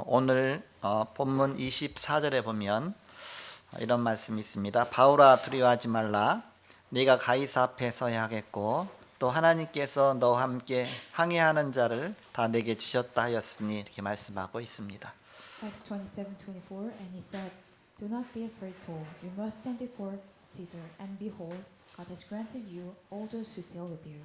오늘 본문 24절에 보면 이런 말씀이 있습니다. 바울아 두려워하지 말라. 네가 가이사 앞에 서야 하겠고 또 하나님께서 너와 함께 항해하는 자를 다 내게 주셨다 하였으니 이렇게 말씀하고 있습니다. Acts 27:24, and he said, "Do not be afraid, Paul. You must stand before Caesar, and behold, God has granted you all those who sail with you."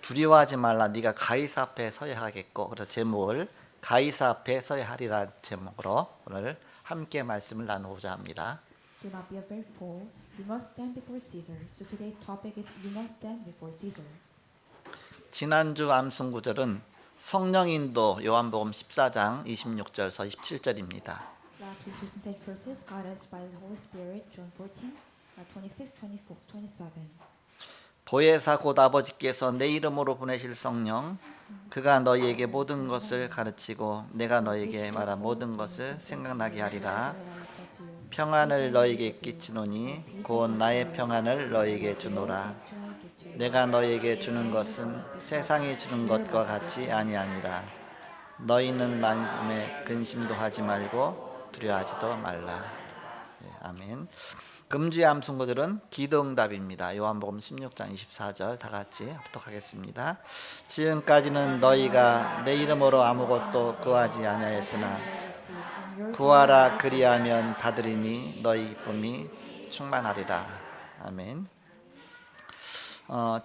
두려워하지 말라. 네가 가이사 앞에 서야 하겠고, 그래서 제목을 가이사 앞에 서야 하리라 제목으로 오늘 함께 말씀을 나누고자 합니다. Do not be afraid, Paul. You must stand before Caesar. So today's topic is you must stand before Caesar. 지난주 암송 구절은 성령 인도 요한복음 14장 26절에서 27절입니다. Last we presented verses guided by the Holy Spirit, John 14, 26, 24, 27. 보혜사 곧 아버지께서 내 이름으로 보내실 성령 그가 너희에게 모든 것을 가르치고 내가 너희에게 말한 모든 것을 생각나게 하리라. 평안을 너희에게 끼치노니 곧 나의 평안을 너희에게 주노라. 내가 너희에게 주는 것은 세상이 주는 것과 같이 아니하니라. 너희는 만심에 근심도 하지 말고 두려워하지도 말라. 아멘. 금주의 암송구들은 기도응답입니다. 요한복음 16장 24절 다 같이 합독하겠습니다. 지금까지는 너희가 내 이름으로 아무것도 구하지 아니하였으나 구하라 그리하면 받으리니 너희 기쁨이 충만하리라. 아멘.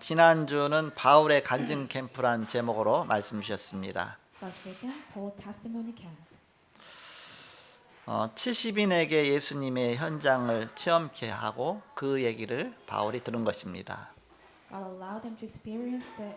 지난주는 바울의 간증 캠프란 제목으로 말씀 주셨습니다. Last weekend, Paul Testimony Camp. 70인에게 예수님의 현장을 체험케 하고 그 얘기를 바울이 들은 것입니다. God allowed them to experience the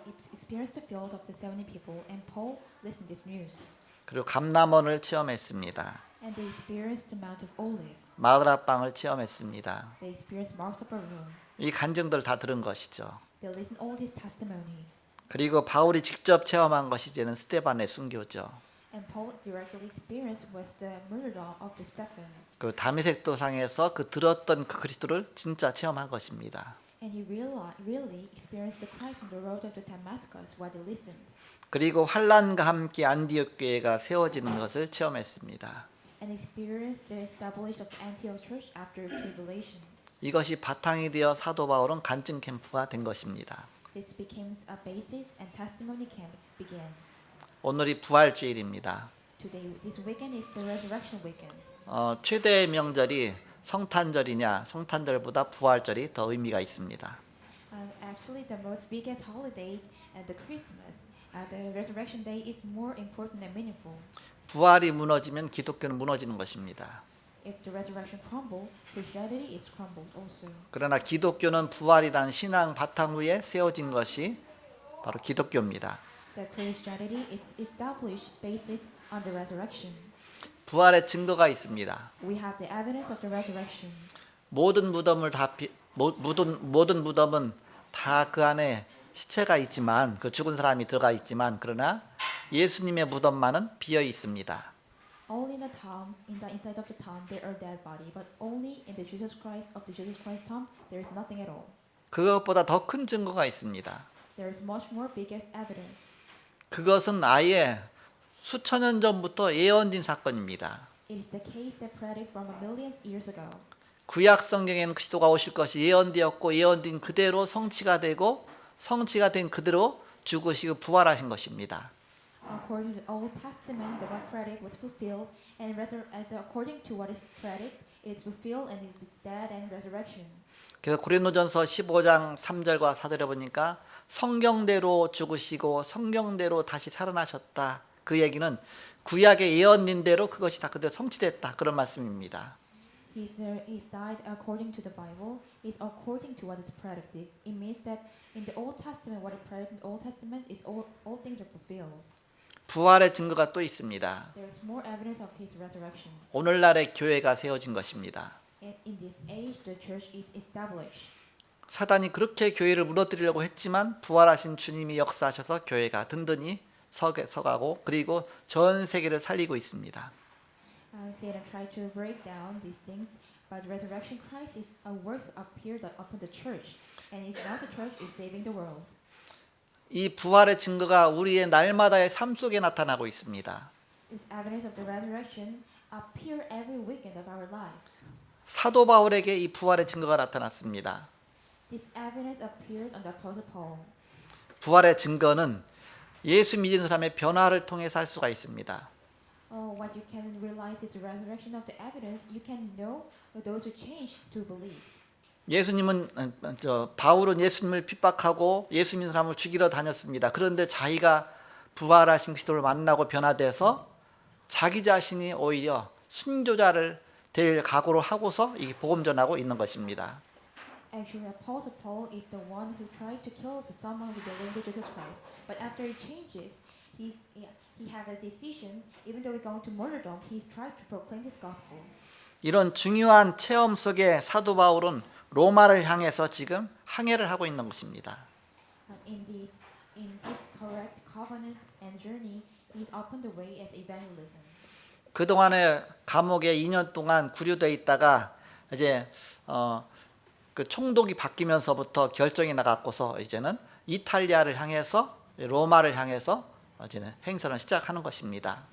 field of the 70 people, and Paul listened to this news. 그리고 감람원을 체험했습니다. And they experienced the Mount of Olive. 마그라빵을 체험했습니다. They experienced marks of a room. 이 간증들 다 들은 것이죠. They listened all his testimony. 그리고 바울이 직접 체험한 것이 이제는 스데반의 순교죠. And Paul directly experienced was the murder of the Stephen. 그 다메섹 도상에서 그 들었던 그 그리스도를 진짜 체험한 것입니다. And he really experienced the Christ on the road to Damascus while they listened. 그리고 환난과 함께 안디옥 교회가 세워지는 것을 체험했습니다. And experienced the establishment of the Antioch Church after tribulation. 이것이 바탕이 되어 사도 바울은 간증 캠프가 된 것입니다. This became a basis and testimony camp began. 오늘이 부활주일입니다. Today, this weekend is the resurrection weekend. 최대의 명절이 성탄절이냐? 성탄절보다 부활절이 더 의미가 있습니다. Actually, the most biggest holiday and the Christmas, the resurrection day is more important and meaningful. 부활이 무너지면 기독교는 무너지는 것입니다. If the resurrection crumble, Christianity is crumbled also. 그러나 기독교는 부활이란 신앙 바탕 위에 세워진 것이 바로 기독교입니다. The Christianity is established basis on the resurrection. 부활의 증거가 있습니다. We have the evidence of the resurrection. 모든 무덤은 다 그 안에 시체가 있지만 그 죽은 사람이 들어가 있지만 그러나 예수님의 무덤만은 비어 있습니다. All in the tomb, inside of the tomb, there are dead body, but only in the Jesus Christ tomb, there is nothing at all. 그것보다 더 큰 증거가 있습니다. There is much more biggest evidence. 그것은 아예 수천 년 전부터 예언된 사건입니다. It is the case that predicted from a million years ago. 구약 성경에는 그리스도가 오실 것이 예언되었고 예언된 그대로 성취가 되고 성취가 된 그대로 죽으시고 부활하신 것입니다. According to the Old Testament, the what predict was fulfilled, and according to what is predict, it is fulfilled and it is dead and resurrection. 그래서 고린도전서 15장 3절과 4절에 보니까 성경대로 죽으시고 성경대로 다시 살아나셨다. 그 얘기는 구약의 예언된 대로 그것이 다 그대로 성취됐다. 그런 말씀입니다. He died according to the Bible, is according to what is predicted. It means that in the Old Testament, what is predicted in the Old Testament is all things are fulfilled. 부활의 증거가 또 있습니다. There is more evidence of his resurrection. 오늘날의 교회가 세워진 것입니다. In this age, the church is established. 사단이 그렇게 교회를 무너뜨리려고 했지만 부활하신 주님이 역사하셔서 교회가 든든히 서가고 그리고 전 세계를 살리고 있습니다. Satan tried to break down these things, but resurrection Christ is a works appeared upon the church, and it's now the church is saving the world. 이 부활의 증거가 우리의 날마다의 삶 속에 나타나고 있습니다. This evidence of the resurrection appear every weekend of our life. 사도 바울에게 이 부활의 증거가 나타났습니다. This evidence appeared on the Apostle Paul. 부활의 증거는 예수 믿는 사람의 변화를 통해서 할 수가 있습니다. What you can realize is the resurrection of the evidence. You can know those who change to beliefs. 예수님은 바울은 예수님을 핍박하고 예수 믿는 사람을 죽이러 다녔습니다. 그런데 자기가 부활하신 그리스도를 만나고 변화돼서 자기 자신이 오히려 순교자를 될 각오로 하고서 이 복음 전하고 있는 것입니다. Actually, Apostle Paul is the one who tried to kill someone with the name of Jesus Christ. But after he changes, he have a decision. Even though he's going to martyrdom, he's tried to proclaim his gospel. 이런 중요한 체험 속에 사도 바울은 로마를 향해서 지금 항해를 하고 있는 것입니다. In this correct covenant and journey, he's opened the way as evangelism. 그동안에 감옥에 2년 동안 구류되어 있다가 이제 그 총독이 바뀌면서부터 결정이 나갔고서 이제는 이탈리아를 향해서 로마를 향해서 이제는 행선을 시작하는 것입니다.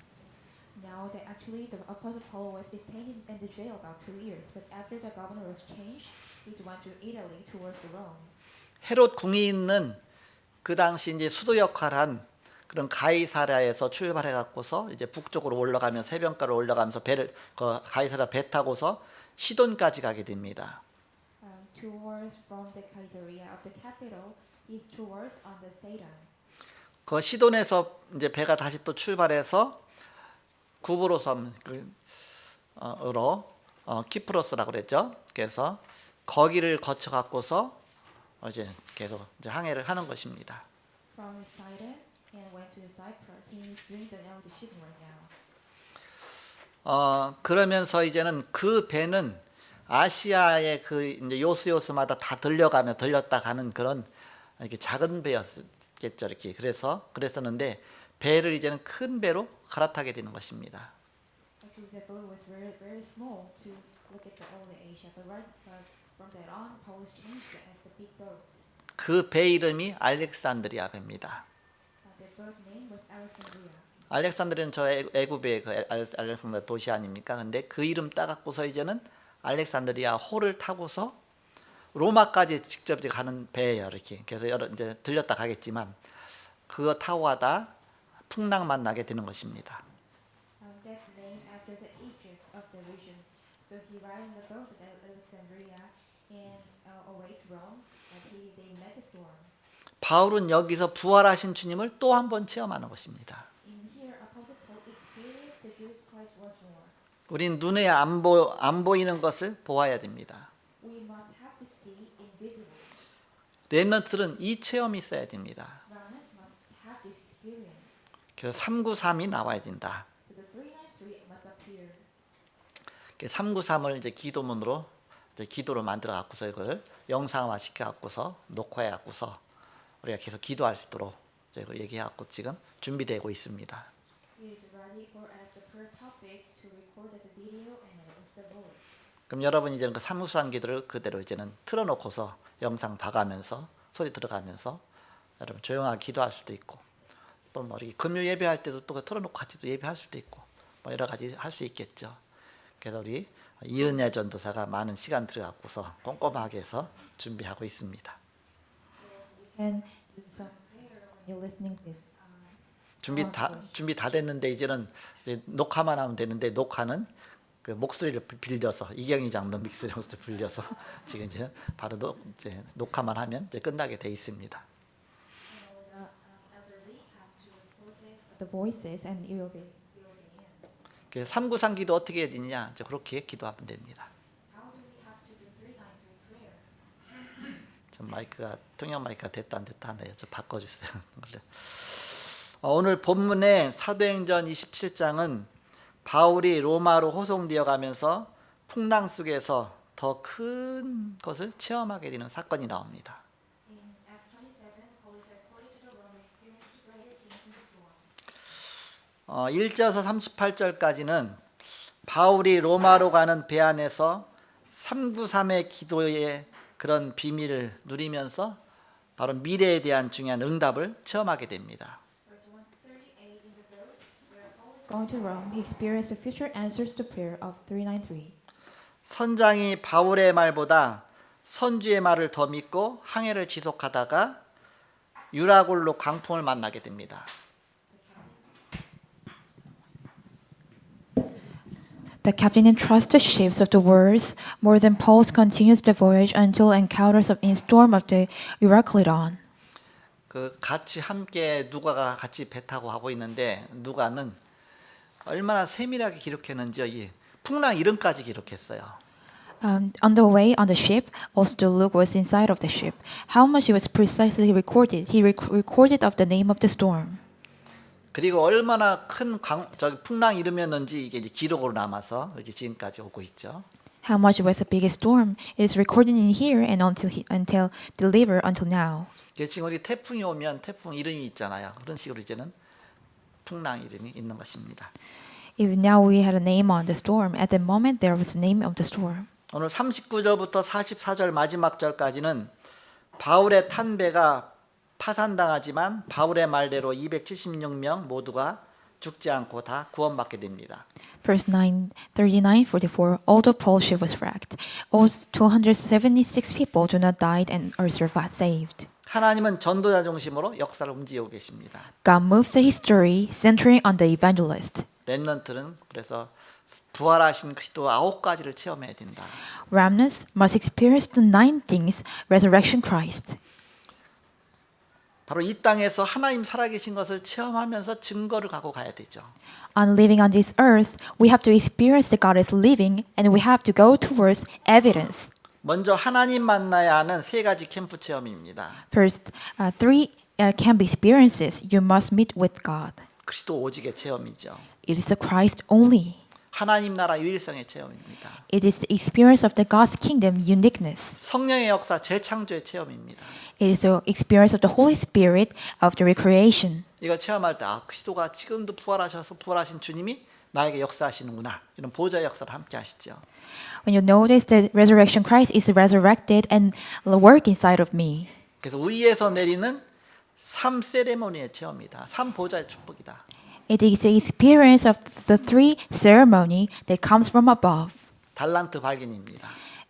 Now, actually, the Apostle Paul was detained in the jail about 2 years. But after the governor was changed, he went to Italy towards the Rome. 헤롯 궁이 있는 그 당시 이제 수도 역할한 그런 가이사랴에서 출발해 갖고서 이제 북쪽으로 올라가면서 해변가로 올라가면서 가이사랴 배 타고서 시돈까지 가게 됩니다. Towards from the Caesarea of the capital, is towards on the Staten. 그 시돈에서 이제 배가 다시 또 출발해서 구브로 섬으로 키프로스라고 그랬죠. 그래서 거기를 거쳐 갖고서 이제 계속 이제 항해를 하는 것입니다. From Sidon and went to Cyprus. He is doing the ship right now. 그러면서 이제는 그 배는 아시아의 그 이제 요스마다 다 들렸다 가는 그런 이렇게 작은 배였겠죠. 이렇게 그랬었는데 배를 이제는 큰 배로 갈아타게 되는 것입니다. Actually, the boat was very, very small to look at all the Asia. But from that on, Paul was changed as the big boat. 그 배 이름이 알렉산드리아 배입니다. The boat name was Alexandria. 알렉산드리아는 저 애굽의 그 알렉산드리아 도시 아닙니까? 근데 그 이름 따갖고서 이제는 알렉산드리아 호를 타고서 로마까지 직접 가는 배예요. 이렇게 그래서 이제 들렸다 가겠지만 그거 타고 가다 풍랑만 나게 되는 것입니다. That name after the Egypt of the region. So he ride in the boat at Alexandria and await Rome. And they met the storm. 바울은 여기서 부활하신 주님을 또 한 번 체험하는 것입니다. In here, Apostle Paul experienced the Jesus Christ once more. 우린 눈에 안 보이는 것을 보아야 됩니다. We must have to see invisible. 렘넌트들은 이 체험이 있어야 됩니다. Remnants must have this experience. 그래서 393이 나와야 된다. So the 393 must appear. 393을 이제 기도문으로 이제 기도로 만들어 갖고서 이걸 영상화 시켜 갖고서 녹화해 갖고서 우리가 계속 기도할 수 있도록 이걸 얘기해 갖고 지금 준비되고 있습니다. It is ready for as the prayer topic to record as a video and as the voice. 그럼 여러분 이제는 그 393 기도를 그대로 이제는 틀어놓고서 영상 봐가면서 소리 들어가면서 여러분 조용하게 기도할 수도 있고 또 뭐 이렇게 금요 예배할 때도 또 틀어놓고 같이 또 예배할 수도 있고 뭐 여러 가지 할 수 있겠죠. 그래서 우리 이은혜 전도사가 많은 시간 들어갖고서 꼼꼼하게 해서 준비하고 있습니다. And do some prayer when you're listening to this. 준비 다 됐는데 이제는 이제 녹화만 하면 되는데 녹화는 그 목소리를 빌려서 이경희 장로 목소리를 빌려서 지금 이제 바로 이제 녹화만 하면 이제 끝나게 돼 있습니다. The voices and it will be. 393 기도 어떻게 해야 되느냐? 이제 그렇게 기도하면 됩니다. 좀 마이크가 통역 마이크가 됐다 안 됐다 하네요. 좀 바꿔주세요. 오늘 본문의 사도행전 27장은 바울이 로마로 호송되어 가면서 풍랑 속에서 더 큰 것을 체험하게 되는 사건이 나옵니다. 1절에서 38절까지는 바울이 로마로 가는 배 안에서 393의 기도의 그런 비밀을 누리면서 바로 미래에 대한 중요한 응답을 체험하게 됩니다. going to Rome, he experienced the future answers to prayer of 393. 선장이 바울의 말보다 선주의 말을 더 믿고 항해를 지속하다가 유라굴로 광풍을 만나게 됩니다. The captain entrusts the ships of the words more than Paul continues the voyage until encounters in storm of the Euroclydon. 그 같이 함께 누가가 같이 배 타고 하고 있는데 누가는 얼마나 세밀하게 기록했는지요. 이 풍랑 이름까지 기록했어요. On the way on the ship, also Luke was inside of the ship. How much it was precisely recorded. He recorded of the name of the storm. 그리고 얼마나 큰 풍랑이 일으켰는지 이게 이제 기록으로 남아서 이렇게 지금까지 오고 있죠. How much was the biggest storm? It is recorded in here and until delivered until now. 지금 우리 태풍이 오면 태풍 이름이 있잖아요. 그런 식으로 이제는 풍랑 이름이 있는 것입니다. Even now we had a name on the storm. At the moment there was a name of the storm. 오늘 39절부터 44절 마지막 절까지는 바울의 탄 배가 파산당하지만 바울의 말대로 276명 모두가 죽지 않고 다 구원받게 됩니다. Verse 9, 39, 44. Although Paul's ship was wrecked, all 276 people do not die and are saved. 하나님은 전도자 중심으로 역사를 움직이고 계십니다. God moves the history centering on the evangelist. 렘넌트는 그래서 부활하신 그리스도 9가지를 체험해야 된다. Remnants must experience the 9 things resurrection Christ. 바로 이 땅에서 하나님 살아계신 것을 체험하면서 증거를 갖고 가야 되죠. On living on this earth, we have to experience that God is living and we have to go towards evidence. 먼저 하나님 만나야 하는 3가지 캠프 체험입니다. First, 3 camp experiences. You must meet with God. 그리스도 오직의 체험이죠. It is the Christ only. 하나님 나라 유일성의 체험입니다. It is the experience of the God's kingdom uniqueness. 성령의 역사 재창조의 체험입니다. It is the experience of the Holy Spirit of the recreation. 이거 체험할 때 그리스도가 지금도 부활하셔서 부활하신 주님이 나에게 역사하시는구나. 이런 보좌의 역사를 함께 하시죠. When you notice that resurrection Christ is resurrected and work inside of me. 그래서 위에서 내리는 3 세레모니의 체험이다. 3 보좌의 축복이다. It is the experience of the 3 ceremony that comes from above. 달란트 발견입니다.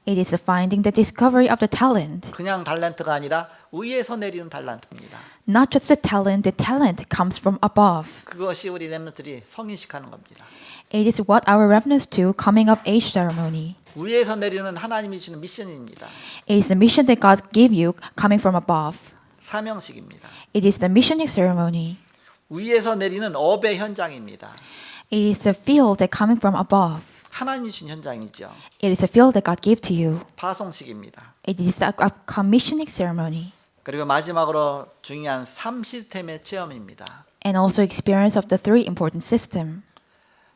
It is the finding the discovery of the talent. 그냥 달란트가 아니라 위에서 내리는 달란트입니다. Not just the talent comes from above. 그것이 우리 렘넌트들이 성인식하는 겁니다. It is what our remnants do coming of age ceremony. 위에서 내리는 하나님이 주는 미션입니다. It is the mission that God gave you coming from above. 사명식입니다. It is the missioning ceremony. 위에서 내리는 업의 현장입니다. It is the field that coming from above. 하나님이 주신 현장이죠. It is the field that God gave to you. 파송식입니다. It is the commissioning ceremony. 그리고 마지막으로 중요한 3 시스템의 체험입니다. And also experience of the 3 important system.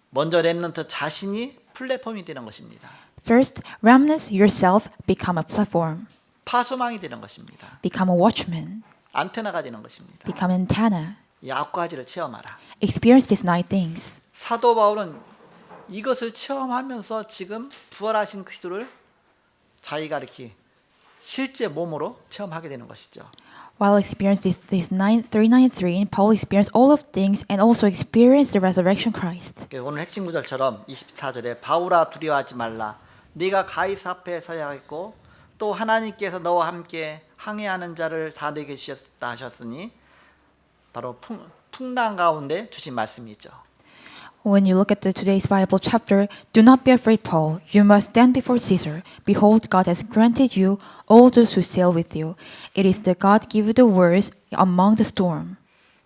먼저 렘넌트 자신이 플랫폼이 되는 것입니다. First, remnants yourself become a platform. 파수망이 되는 것입니다. Become a watchman. 안테나가 되는 것입니다. Become an antenna. 이 9가지를 체험하라. Experience these 9 things. 사도 바울은 이것을 체험하면서 지금 부활하신 그리스도를 자기가 이렇게 실제 몸으로 체험하게 되는 것이죠. While experiencing this 393, Paul experienced all of things and also experienced the resurrection Christ. 오늘 핵심 구절처럼 24절에 바울아 두려워하지 말라. 네가 가이사 앞에 서야 하겠고 또 하나님께서 너와 함께 항해하는 자를 다 내게 주셨다 하셨으니 바로 풍랑 가운데 주신 말씀이죠. When you look at today's Bible chapter, do not be afraid, Paul. You must stand before Caesar. Behold, God has granted you all those who sail with you. It is the God give you the words among the storm.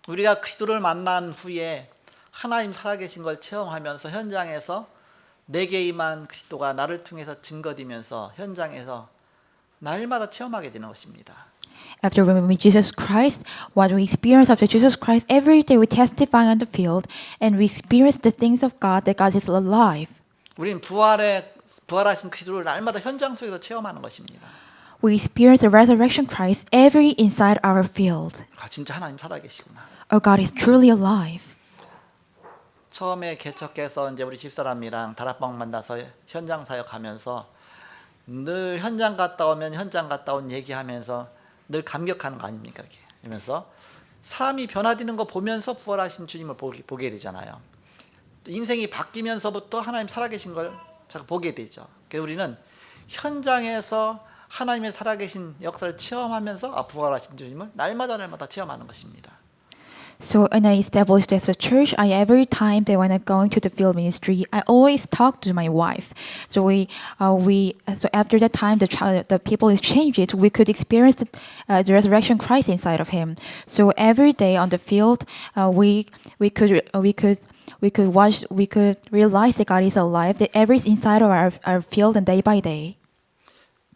우리가 그리스도를 만난 후에 하나님 살아계신 걸 체험하면서 현장에서 내게 임한 그리스도가 나를 통해서 증거되면서 현장에서 날마다 체험하게 되는 것입니다. After we meet Jesus Christ, what we experience after Jesus Christ, every day we testify on the field and we experience the things of God that God is alive. 우리는 부활하신 그리스도를 날마다 현장 속에서 체험하는 것입니다. We experience the resurrection Christ every inside our field. 진짜 하나님 살아계시구나. Oh, God is truly alive. 처음에 개척해서 이제 우리 집사람이랑 다락방 만나서 현장 사역하면서 늘 현장 갔다 오면 현장 갔다 온 얘기하면서 늘 감격하는 거 아닙니까? 이렇게 하면서 사람이 변화되는 거 보면서 부활하신 주님을 보게 되잖아요. 인생이 바뀌면서부터 하나님 살아계신 걸 자꾸 보게 되죠. 그래서 우리는 현장에서 하나님의 살아계신 역사를 체험하면서 부활하신 주님을 날마다 체험하는 것입니다. So when I established as a church, every time that when I'm going to the field ministry, I always talk to my wife. So so after that time, the people is changed. We could experience the resurrection Christ inside of him. So every day on the field, we could realize that God is alive. That every inside of our field and day by day.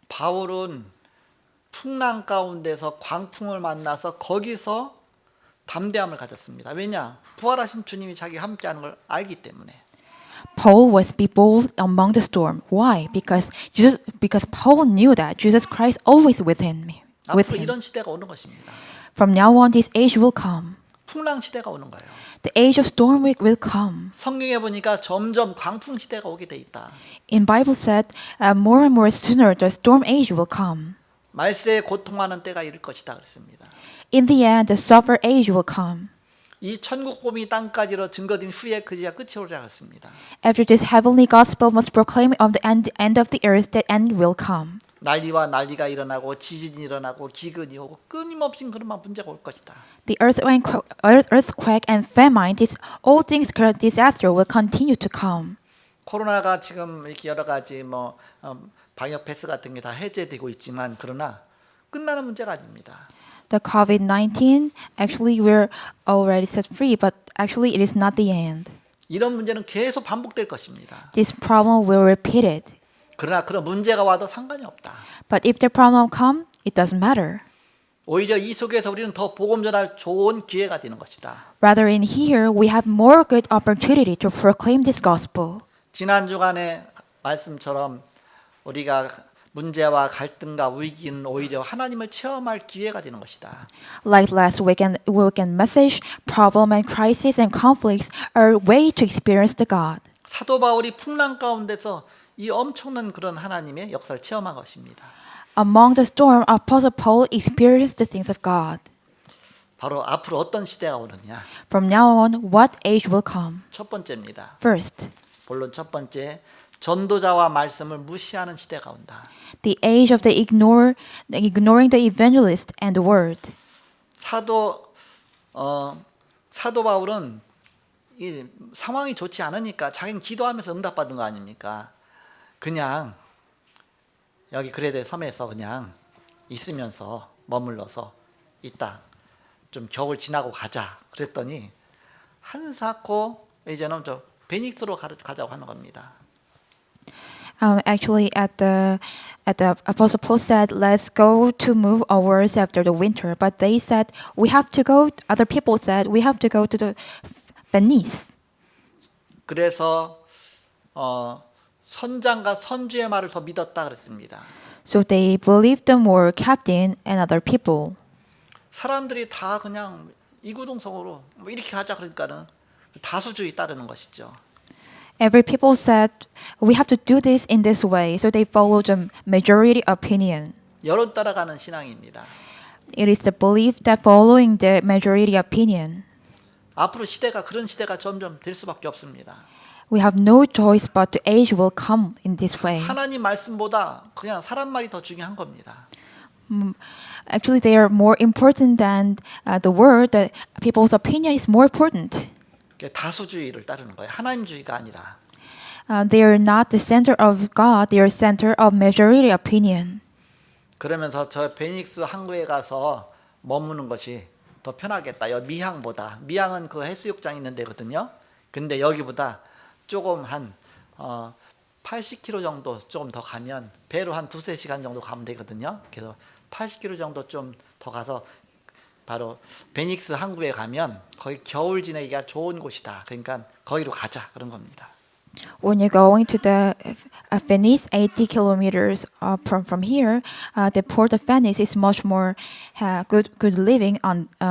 바울은 풍랑 가운데서 광풍을 만나서 거기서 담대함을 가졌습니다. 왜냐? 부활하신 주님이 자기 함께하는 걸 알기 때문에. Paul was be bold among the storm. Why? Because Paul knew that Jesus Christ always with him. 앞으로 이런 시대가 오는 것입니다. From now on, this age will come. 풍랑 시대가 오는 거예요. The age of storm will come. 성경에 보니까 점점 광풍 시대가 오게 돼 있다. In Bible said, more and more sooner the storm age will come. 말세에 고통하는 때가 이를 것이다 그랬습니다. In the end, the suffer age will come. 이 천국 복음이 땅까지로 증거된 후에 그지가 끝이 오리라 했습니다. After this heavenly gospel must proclaim on the end of the earth, that end will come. 난리와 난리가 일어나고 지진이 일어나고 기근이 오고 끊임없이 그런 문제가 올 것이다. The earthquake and famine, all things disaster will continue to come. 코로나가 지금 이렇게 여러 가지 방역 패스 같은 게 다 해제되고 있지만 그러나 끝나는 문제가 아닙니다. The COVID-19, actually we're already set free, but actually it is not the end. 이런 문제는 계속 반복될 것입니다. This problem will repeat it. 그러나 그런 문제가 와도 상관이 없다. But if the problem come, it doesn't matter. 오히려 이 속에서 우리는 더 복음 전할 좋은 기회가 되는 것이다. Rather in here, we have more good opportunity to proclaim this gospel. 지난 주간의 말씀처럼 우리가 문제와 갈등과 위기는 오히려 하나님을 체험할 기회가 되는 것이다. Like last weekend message, problem and crisis and conflicts are a way to experience the God. 사도 바울이 풍랑 가운데서 이 엄청난 그런 하나님의 역사를 체험한 것입니다. Among the storm, Apostle Paul experienced the things of God. 바로 앞으로 어떤 시대가 오느냐. From now on, what age will come? 첫 번째입니다. First, 본론 첫 번째, 전도자와 말씀을 무시하는 시대가 온다. the age of the ignoring the evangelist and the word. 사도 바울은 이 상황이 좋지 않으니까 자기는 기도하면서 응답받은 거 아닙니까? 그냥 여기 그레데 섬에서 그냥 있으면서 머물러서 있다. 좀 겨울 지나고 가자. 그랬더니 한사코 이제는 저 베닉스로 가자고 하는 겁니다. Actually, at the Apostle Paul said, "Let's go to move ours after the winter." But they said, "We have to go." Other people said, "We have to go to the Venice." 그래서 선장과 선주의 말을 더 믿었다 그랬습니다. So they believed the more captain and other people. 사람들이 다 그냥 이구동성으로 이렇게 하자 그러니까는 다수주의 따르는 것이죠. Every people said, "We have to do this in this way." So they followed the majority opinion. 여론 따라가는 신앙입니다. It is the belief that following the majority opinion. 앞으로 시대가 그런 시대가 점점 될 수밖에 없습니다. We have no choice but the age will come in this way. 하나님 말씀보다 그냥 사람 말이 더 중요한 겁니다. Actually, they are more important than the word. The people's opinion is more important. 다수주의를 따르는 거예요. 하나님주의가 아니라. They are not the center of God. They are center of majority opinion. 그러면서 저 베닉스 항구에 가서 머무는 것이 더 편하겠다. 미항보다. 미항은 그 해수욕장 있는 데거든요. 근데 여기보다 조금 한 80km 정도 조금 더 가면 배로 한 2-3시간 정도 가면 되거든요. 그래서 80km 정도 좀 더 가서 바로 베닉스 항구에 가면 거기 겨울 지내기가 좋은 곳이다. 그러니까 거기로 가자 그런 겁니다. When you're going to the Venice, 80 kilometers from here, the port of Venice is much more good living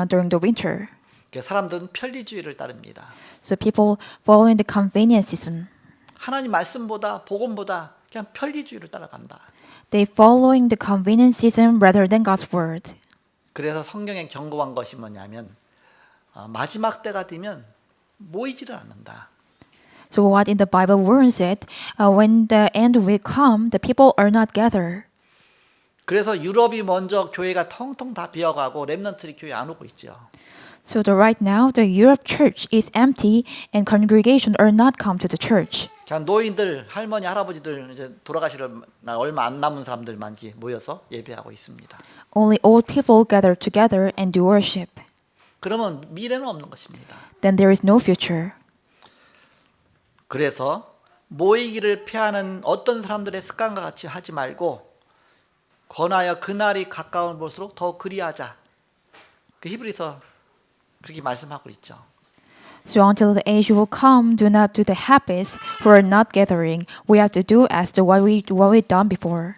during the winter. 사람들은 편리주의를 따릅니다. So people following the convenienceism. 하나님 말씀보다 복음보다 그냥 편리주의를 따라간다. They following the convenienceism rather than God's word. 그래서 성경에 경고한 것이 뭐냐면 마지막 때가 되면 모이지를 않는다. So what in the Bible warns it, when the end will come, the people are not gathered. 그래서 유럽이 먼저 교회가 텅텅 다 비어가고 렘넌트들이 교회 안 오고 있죠. So right now, the Europe church is empty and congregation are not come to the church. 그냥 노인들, 할머니, 할아버지들 이제 돌아가시려 날 얼마 안 남은 사람들만 모여서 예배하고 있습니다. Only old people gather together and do worship. 그러면 미래는 없는 것입니다. Then there is no future. 그래서 모이기를 피하는 어떤 사람들의 습관과 같이 하지 말고 권하여 그날이 가까운 볼수록 더 그리하자. 그 히브리서 그렇게 말씀하고 있죠. So until the age will come, do not do the habits who are not gathering. We have to do as to what we've done before.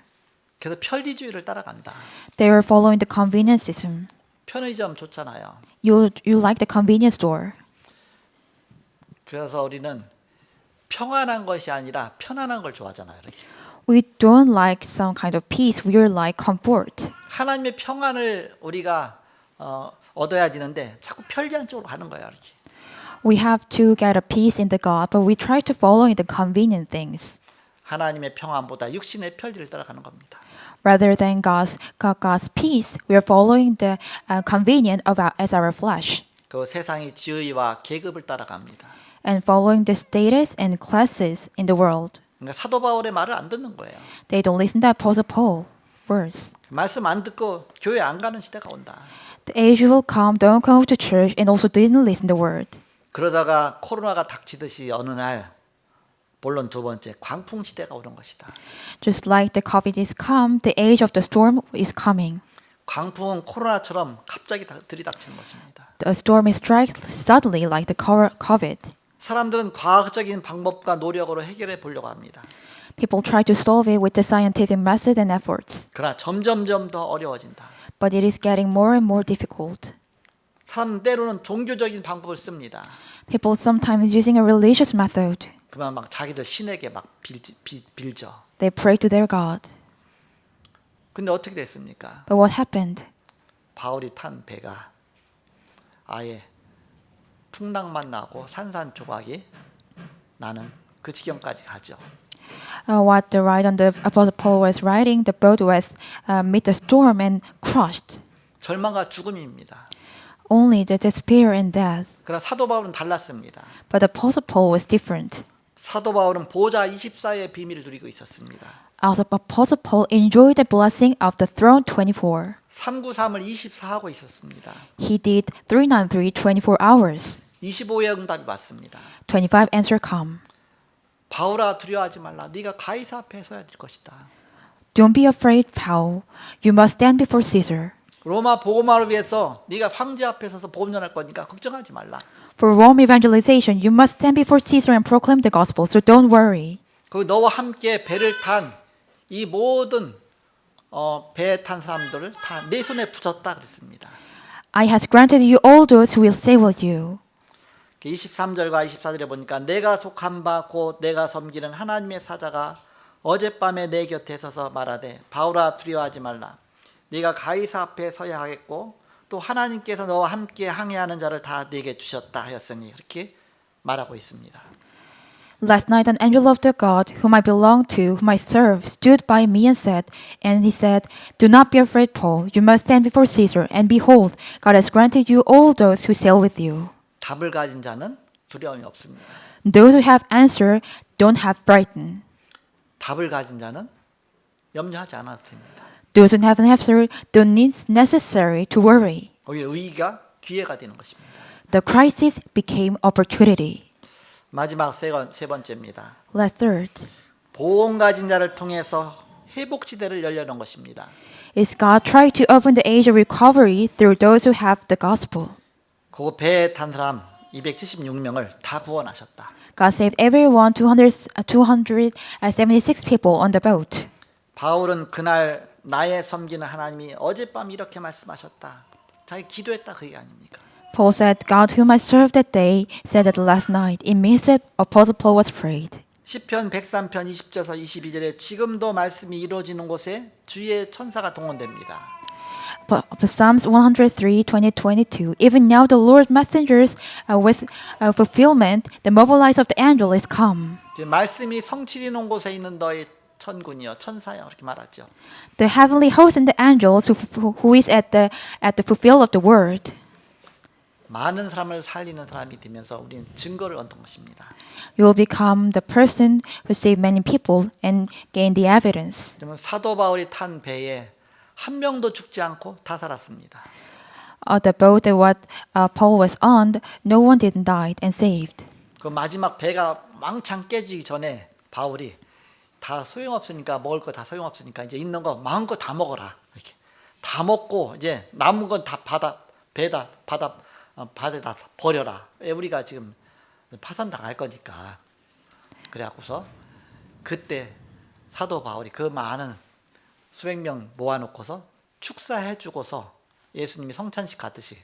그래서 편리주의를 따라간다. They are following the convenience system. 편의점 좋잖아요. You like the convenience store. 그래서 우리는 평안한 것이 아니라 편안한 걸 좋아하잖아요. 이렇게. We don't like some kind of peace. We are like comfort. 하나님의 평안을 우리가 얻어야 되는데 자꾸 편리한 쪽으로 가는 거예요. 이렇게. We have to get a peace in the God, but we try to follow in the convenient things 하나님의 평안보다 육신의 편리를 따라가는 겁니다. rather than God's peace. We are following the convenient as our flesh 그 세상의 지위와 계급을 따라갑니다. and following the status and classes in the world. 그러니까 사도 바울의 말을 안 듣는 거예요. They don't listen to Apostle Paul words. 말씀 안 듣고 교회 안 가는 시대가 온다. The age will come, don't go to church, and also didn't listen the word. 그러다가 코로나가 닥치듯이 어느 날 본론 두 번째 광풍 시대가 오는 것이다. Just like the COVID is come, the age of the storm is coming. 광풍은 코로나처럼 갑자기 들이닥치는 것입니다. The storm is strikes suddenly like the COVID. 사람들은 과학적인 방법과 노력으로 해결해 보려고 합니다. People try to solve it with the scientific method and efforts, 그러나 점점점 더 어려워진다. but it is getting more and more difficult. 사람 때로는 종교적인 방법을 씁니다. People sometimes using a religious method. 그만 막 자기들 신에게 막 빌죠. They pray to their God. 근데 어떻게 됐습니까? But what happened? 바울이 탄 배가 아예 풍랑만 나고 산산조각이 나는 그 지경까지 가죠. What the ride on the Apostle Paul was riding, the boat was meet the storm and crushed. 절망과 죽음입니다. Only the despair and death. 그러나 사도 바울은 달랐습니다. But the Apostle Paul was different. 사도 바울은 보좌 24의 비밀을 누리고 있었습니다. Also, Apostle Paul enjoyed the blessing of the throne 24. 393을 24하고 있었습니다. He did 393 24 hours. 25의 응답이 왔습니다. 25 answer come. 바울아 두려워하지 말라. 네가 가이사 앞에 서야 될 것이다. Don't be afraid, Paul. You must stand before Caesar. 로마 복음화를 위해서 네가 황제 앞에 서서 복음 전할 거니까 걱정하지 말라. For Rome evangelization, you must stand before Caesar and proclaim the gospel, so don't worry. 그 너와 함께 배를 탄 이 모든 배에 탄 사람들을 다 내 손에 붙였다 그랬습니다. I has granted you all those who will stay with you. 23절과 24절에 보니까 내가 속한 바 곧 내가 섬기는 하나님의 사자가 어젯밤에 내 곁에 서서 말하되 바울아 두려워하지 말라. 네가 가이사 앞에 서야 하겠고 또 하나님께서 너와 함께 항해하는 자를 다 네게 주셨다 하였으니 그렇게 말하고 있습니다. Last night an angel of the God, whom I belong to, whom I serve, stood by me and he said, Do not be afraid, Paul. You must stand before Caesar, and behold, God has granted you all those who sail with you. 답을 가진 자는 두려움이 없습니다. Those who have answer don't have frightened. 답을 가진 자는 염려하지 않아도 됩니다. Those who have an answer don't need necessary to worry. 오히려 의의가 기회가 되는 것입니다. The crisis became opportunity. 마지막 세 번째입니다. Last third 보험 가진 자를 통해서 회복지대를 열려는 것입니다. is God trying to open the age of recovery through those who have the gospel. 그 배에 탄 사람 276명을 다 구원하셨다. God saved everyone, 276 people on the boat. 바울은 그날 나의 섬기는 하나님이 어젯밤 이렇게 말씀하셨다. 자기 기도했다 그 얘기 아닙니까? Paul said, God whom I served that day said that last night. It means that Apostle Paul was prayed. 시편 103편 20절에서 22절에 지금도 말씀이 이루어지는 곳에 주의 천사가 동원됩니다. Psalms 103, 20, 22. Even now the Lord messengers with fulfillment, the mobilize of the angel is come. 지금 말씀이 성취해 놓은 곳에 있는 너희 천군이여 천사여 이렇게 말하죠. The heavenly host and the angels who is at the fulfill of the word. 많은 사람을 살리는 사람이 되면서 우리는 증거를 얻는 것입니다. You will become the person who save many people and gain the evidence. 그러면 사도 바울이 탄 배에 한 명도 죽지 않고 다 살았습니다. The boat that what Paul was on, no one didn't die and saved. 그 마지막 배가 왕창 깨지기 전에 바울이 다 소용없으니까 먹을 거 다 소용없으니까 이제 있는 거 마음껏 다 먹어라 이렇게 다 먹고 이제 남은 건 다 바다에다 버려라. 우리가 지금 파산당할 거니까. 그래갖고서 그때 사도 바울이 그 많은 수백 명 모아놓고서 축사해주고서 예수님이 성찬식 가듯이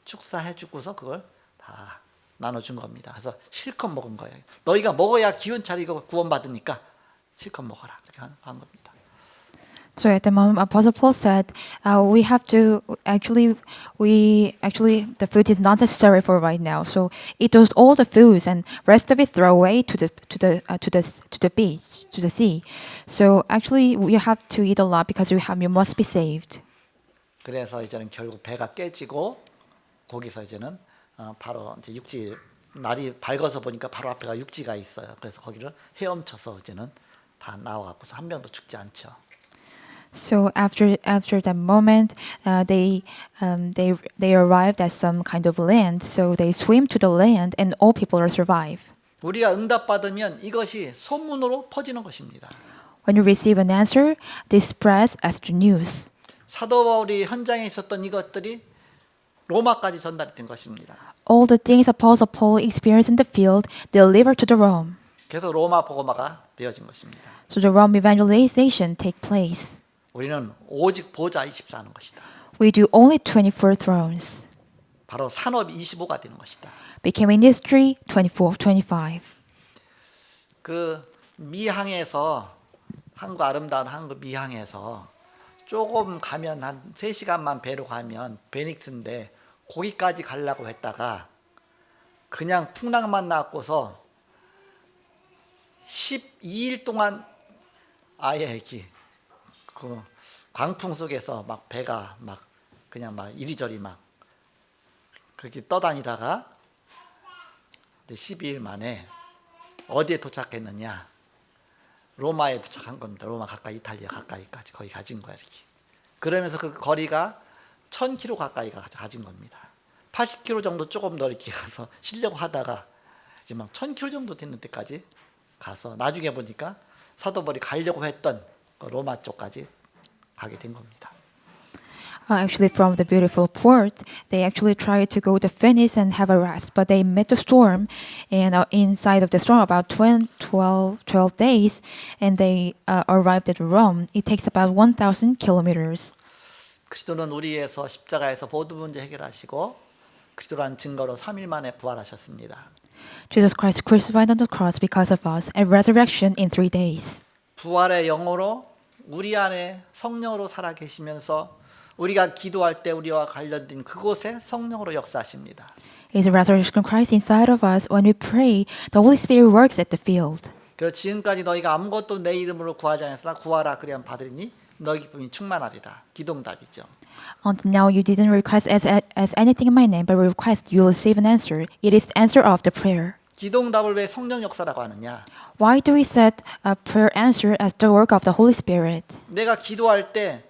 축사해주고서 그걸 다 나눠준 겁니다. 그래서 실컷 먹은 거예요. 너희가 먹어야 기운 차리고 구원받으니까 실컷 먹어라. 그렇게 한 겁니다. So at the moment, Apostle Paul said, we have to actually the food is not necessary for right now. So eat those all the foods and rest of it throw away to the beach, to the sea. So actually, we have to eat a lot because you must be saved. 그래서 이제는 결국 배가 깨지고 거기서 이제는 바로 이제 육지 날이 밝아서 보니까 바로 앞에가 육지가 있어요. 그래서 거기를 헤엄쳐서 이제는 다 나와갖고서 한 명도 죽지 않죠. So after that moment, they arrived at some kind of land. So they swim to the land, and all people are survive. 우리가 응답받으면 이것이 소문으로 퍼지는 것입니다. When you receive an answer, this spreads as the news. 사도 바울이 현장에 있었던 이것들이 로마까지 전달이 된 것입니다. All the things Apostle Paul experienced in the field, delivered to the Rome. 그래서 로마 복음화가 되어진 것입니다. So the Rome evangelization take place. 우리는 오직 보좌 24하는 것이다. We do only 24 thrones. 바로 산업 25가 되는 것이다. Became industry 24, 25. 그 미항에서 한국 아름다운 한국 미항에서 조금 가면 한 3시간만 배로 가면 베닉스인데 거기까지 가려고 했다가 그냥 풍랑만 나왔고서 12일 동안 아예 이렇게 그 광풍 속에서 막 배가 막 그냥 막 이리저리 막 그렇게 떠다니다가 12일 만에 어디에 도착했느냐? 로마에 도착한 겁니다. 로마 가까이 이탈리아 가까이까지 거기 가진 거야 이렇게. 그러면서 그 거리가 1000km 가까이 가진 겁니다. 80km 정도 조금 더 이렇게 가서 쉬려고 하다가 이제 막 1000km 정도 됐는 데까지 가서 나중에 보니까 사도 바울이 가려고 했던 로마 쪽까지 가게 된 겁니다. Actually, from the beautiful port, they actually tried to go to Venice and have a rest, but they met the storm, and inside of the storm, about 12 days, and they arrived at Rome. It takes about 1,000 kilometers. 그리스도는 우리에서 십자가에서 모든 문제 해결하시고 그리스도란 증거로 3일 만에 부활하셨습니다. Jesus Christ crucified on the cross because of us, and resurrection in 3 days. 부활의 영으로 우리 안에 성령으로 살아 계시면서 우리가 기도할 때 우리와 관련된 그곳에 성령으로 역사하십니다. Is the resurrection Christ inside of us? When we pray, the Holy Spirit works at the field. 그 지금까지 너희가 아무것도 내 이름으로 구하지 않았으나 구하라 그리하면 받으리니 너희 기쁨이 충만하리라. 기도응답이죠. Until now, you didn't request as anything in my name, but request you will receive an answer. It is the answer of the prayer. 기도응답을 왜 성령 역사라고 하느냐? Why do we set a prayer answer as the work of the Holy Spirit? 내가 기도할 때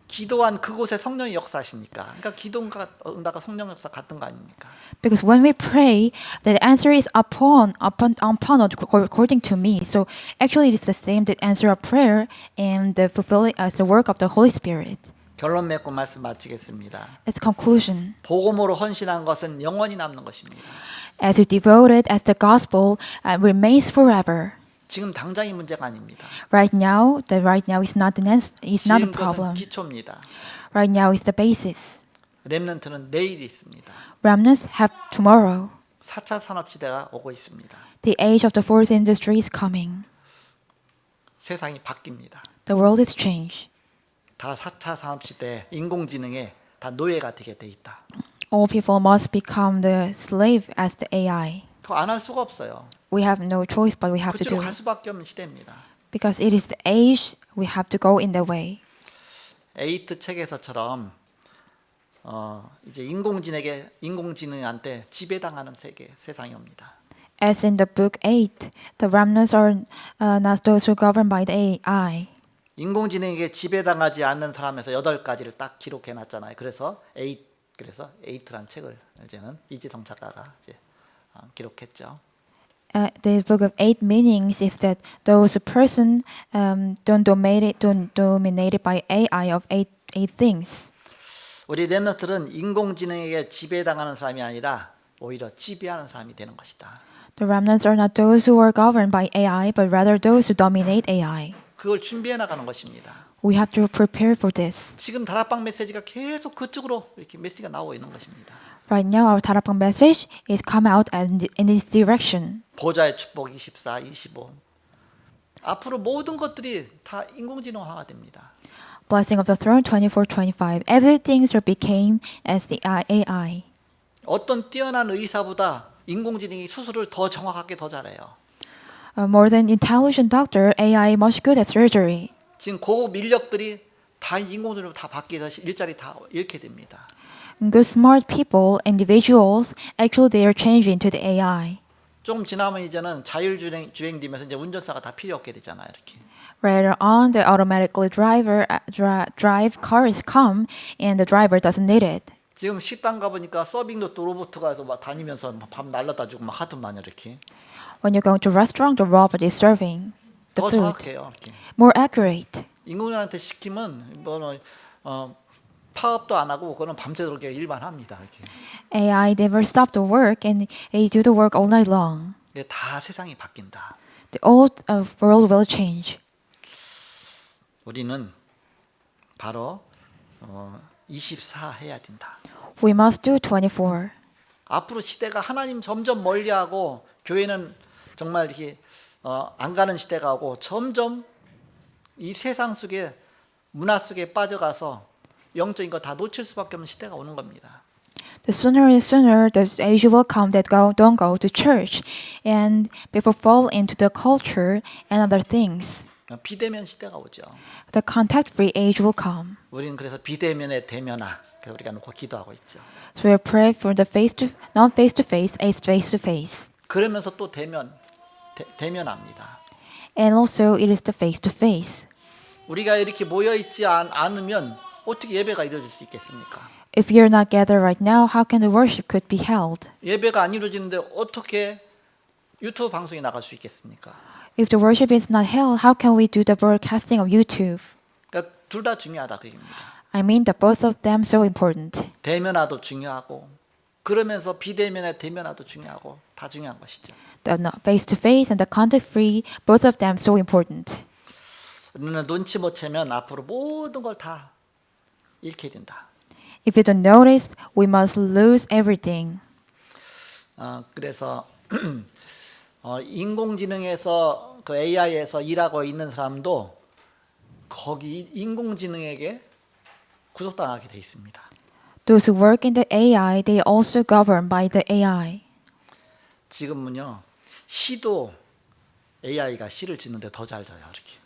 기도한 그곳에 성령이 역사하시니까. 그러니까 기도응답과 성령 역사 같은 거 아닙니까? Because when we pray, the answer is upon according to me. So actually, it is the same the answer of prayer and the fulfilling as the work of the Holy Spirit. 결론 맺고 말씀 마치겠습니다. Its conclusion. 복음으로 헌신한 것은 영원히 남는 것입니다. As you devoted as the gospel remains forever. 지금 당장이 문제가 아닙니다. Right now is not the is not the 지금 것은 problem. 기초입니다. Right now is the basis. 렘넌트는 내일이 있습니다. Remnants have tomorrow. 4차 산업시대가 오고 있습니다. The age of the fourth industry is coming. 세상이 바뀝니다. The world is changed. 다 4차 산업시대 인공지능에 다 노예가 되게 돼 있다. All people must become the slave as the AI. 그거 안 할 수가 없어요. We have no choice, but we have to 그쪽으로 do 갈 it. 수밖에 없는 시대입니다. Because it is the age, we have to go in that way. 에이트 책에서처럼 이제 인공지능한테 지배당하는 세상이 옵니다. As in the book 8, the remnants are not those who govern by the AI. 인공지능에게 지배당하지 않는 사람에서 8가지를 딱 기록해 놨잖아요. 그래서 에이트란 책을 이제는 이지성 작가가 이제 기록했죠. The book of 8 meanings is that those person don't dominated by AI of eight things. 우리 렘넌트는 인공지능에게 지배당하는 사람이 아니라 오히려 지배하는 사람이 되는 것이다. The remnants are not those who are governed by AI, but rather those who dominate AI. 그걸 준비해 나가는 것입니다. We have to prepare for this. 지금 다락방 메시지가 계속 그쪽으로 이렇게 메시지가 나오고 있는 것입니다. Right now, our Tarapang message is come out in this direction. 보좌의 축복 24, 25. 앞으로 모든 것들이 다 인공지능화가 됩니다. Blessing of the throne 24, 25. Everything became as the AI. 어떤 뛰어난 의사보다 인공지능이 수술을 더 정확하게 더 잘해요. More than intelligent doctor, AI much good at surgery. 지금 고급 인력들이 다 인공지능으로 다 바뀌어서 일자리 다 잃게 됩니다. Good smart people, individuals, actually they are changing to the AI. 좀 지나면 이제는 자율주행 되면서 이제 운전사가 다 필요 없게 되잖아요. 이렇게. Later on, the automatically drive cars come, and the driver doesn't need it. 지금 식당 가보니까 서빙도 또 로봇가 해서 막 다니면서 밥 날라다 주고 막 하더만요. 이렇게. When you go to restaurant, the robot is serving the 더 food. 정확해요. 이렇게. More accurate. 인공지능한테 시키면 파업도 안 하고 그거는 밤새도록 일만 합니다. 이렇게. AI never stop the work, and they do the work all night long. 이게 다 세상이 바뀐다. The old world will change. 우리는 바로 24 해야 된다. We must do 24. 앞으로 시대가 하나님 점점 멀리하고 교회는 정말 이렇게 안 가는 시대가 오고 점점 이 세상 속에 문화 속에 빠져가서 영적인 거 다 놓칠 수밖에 없는 시대가 오는 겁니다. The sooner the age will come that don't go to church, and people fall into the culture and other things. 비대면 시대가 오죠. The contact-free age will come. 우리는 그래서 비대면의 대면화 그래서 우리가 놓고 기도하고 있죠. So we pray for the non face-to-face as face-to-face. 그러면서 또 대면합니다. And also it is the face-to-face. 우리가 이렇게 모여 있지 않으면 어떻게 예배가 이루어질 수 있겠습니까? If you're not gathered right now, how can the worship could be held? 예배가 안 이루어지는데 어떻게 유튜브 방송에 나갈 수 있겠습니까? If the worship is not held, how can we do the broadcasting of YouTube? 그러니까 둘 다 중요하다 그 얘기입니다. I mean that both of them so important. 대면화도 중요하고 그러면서 비대면의 대면화도 중요하고 다 중요한 것이죠. The face-to-face and the contact-free, both of them so important. 우리는 눈치 못 채면 앞으로 모든 걸 다 잃게 된다. If you don't notice, we must lose everything. 그래서 인공지능에서 그 AI에서 일하고 있는 사람도 거기 인공지능에게 구속당하게 돼 있습니다. Those who work in the AI, they also governed by the AI. 지금은요 시도 AI가 시를 짓는데 더 잘 져요 이렇게.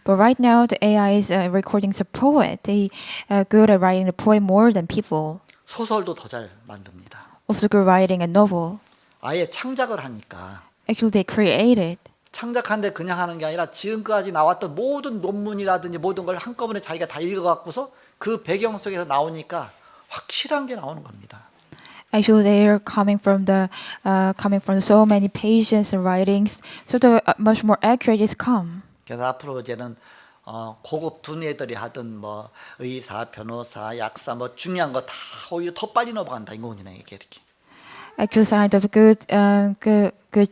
But right now, the AI is recording a poet. They good at writing the poem more than people. 소설도 더 잘 만듭니다. Also good writing a novel. 아예 창작을 하니까 Actually, they created. 창작한데 그냥 하는 게 아니라 지금까지 나왔던 모든 논문이라든지 모든 걸 한꺼번에 자기가 다 읽어갖고서 그 배경 속에서 나오니까 확실한 게 나오는 겁니다. Actually, they are coming from so many pages and writings, so the much more accurate is come. 그래서 앞으로 이제는 고급 두뇌들이 하든 뭐 의사, 변호사, 약사 뭐 중요한 거 다 오히려 더 빨리 넘어간다 인공지능에게 이렇게. Actually, sign of good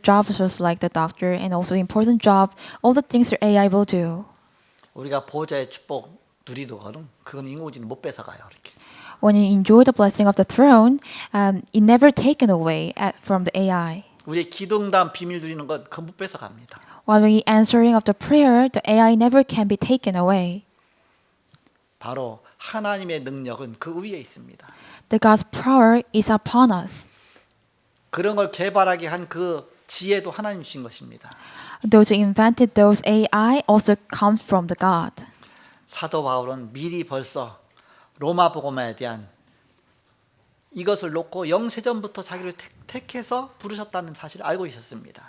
jobs just like the doctor, and also important job, all the things that AI will do. 우리가 보호자의 축복 누리는 거는 그건 인공지능 못 뺏어가요 이렇게. When you enjoy the blessing of the throne, it never taken away from the AI. 우리의 기도응답 비밀 누리는 건 그건 못 뺏어갑니다. While we answering of the prayer, the AI never can be taken away. 바로 하나님의 능력은 그 위에 있습니다. The God's power is upon us. 그런 걸 개발하게 한 그 지혜도 하나님 주신 것입니다. Those who invented those AI also come from the God. 사도 바울은 미리 벌써 로마 복음에 대한 이것을 놓고 영세전부터 자기를 택해서 부르셨다는 사실을 알고 있었습니다.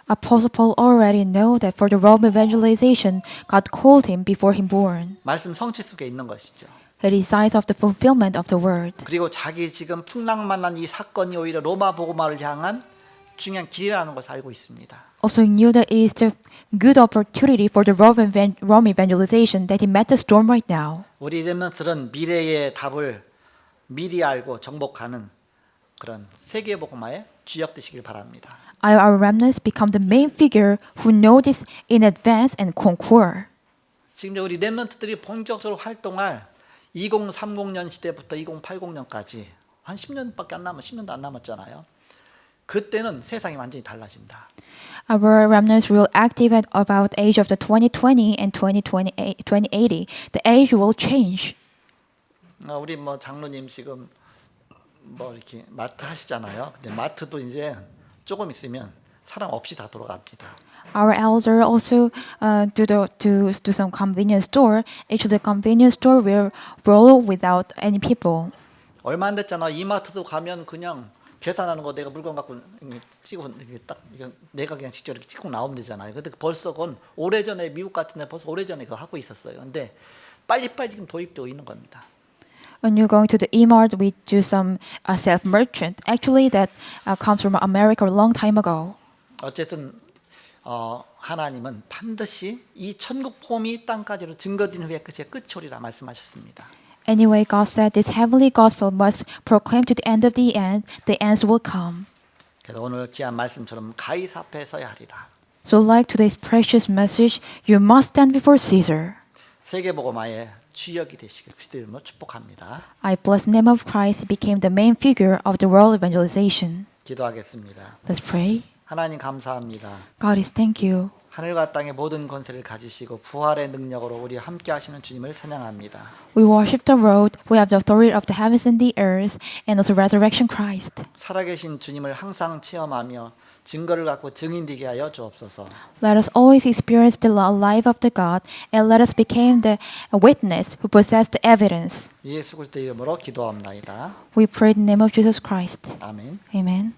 Apostle Paul already knew that for the Roman evangelization, God called him before he born. 말씀 성취 속에 있는 것이죠. He resides of the fulfillment of the word. 그리고 자기 지금 풍랑만난 이 사건이 오히려 로마 복음화를 향한 중요한 길이라는 것을 알고 있습니다. Also he knew that it is the good opportunity for the Roman evangelization that he met the storm right now. 우리 렘넌트들은 미래의 답을 미리 알고 정복하는 그런 세계 복음화의 주역 되시길 바랍니다. Our remnants become the main figure who know this in advance and conquer. 지금 우리 렘넌트들이 본격적으로 활동할 2030년 시대부터 2080년까지 한 10년밖에 안 남았 10년도 안 남았잖아요. 그때는 세상이 완전히 달라진다. Our remnants will active at about age of the 2020 and 2080. The age will change. 우리 뭐 장로님 지금 뭐 이렇게 마트 하시잖아요. 근데 마트도 이제 조금 있으면 사람 없이 다 돌아갑니다. Our elder also do some convenience store. Actually, the convenience store will roll without any people. 얼마 안 됐잖아. 이마트도 가면 그냥 계산하는 거 내가 물건 갖고 찍고 딱 내가 그냥 직접 이렇게 찍고 나오면 되잖아요. 근데 벌써 그건 오래전에 미국 같은 데 벌써 오래전에 그거 하고 있었어요. 근데 빨리빨리 지금 도입되고 있는 겁니다. When you're going to the E-Mart, we do some self-merchant. Actually, that comes from America a long time ago. 어쨌든 하나님은 반드시 이 천국 복음이 땅까지로 증거된 후에 그의 끝이 오리라 말씀하셨습니다. Anyway, God said this heavenly gospel must proclaim to the end of the end. The ends will come. 그래서 오늘 귀한 말씀처럼 가이사 앞에 서야 하리라. So like today's precious message, you must stand before Caesar. 세계 복음화의 주역이 되시길 그리스도 이름으로 축복합니다. I bless the name of Christ became the main figure of the world evangelization. 기도하겠습니다. Let's pray. 하나님 감사합니다. God is thank you. 하늘과 땅의 모든 권세를 가지시고 부활의 능력으로 우리 함께 하시는 주님을 찬양합니다. We worship the Lord who have the authority of the heavens and the earth and also resurrection Christ. 살아계신 주님을 항상 체험하며 증거를 갖고 증인되게 하여 주옵소서. Let us always experience the life of the God and let us become the witness who possess the evidence. 예수 그리스도 이름으로 기도합나이다. We pray in the name of Jesus Christ. 아멘. Amen.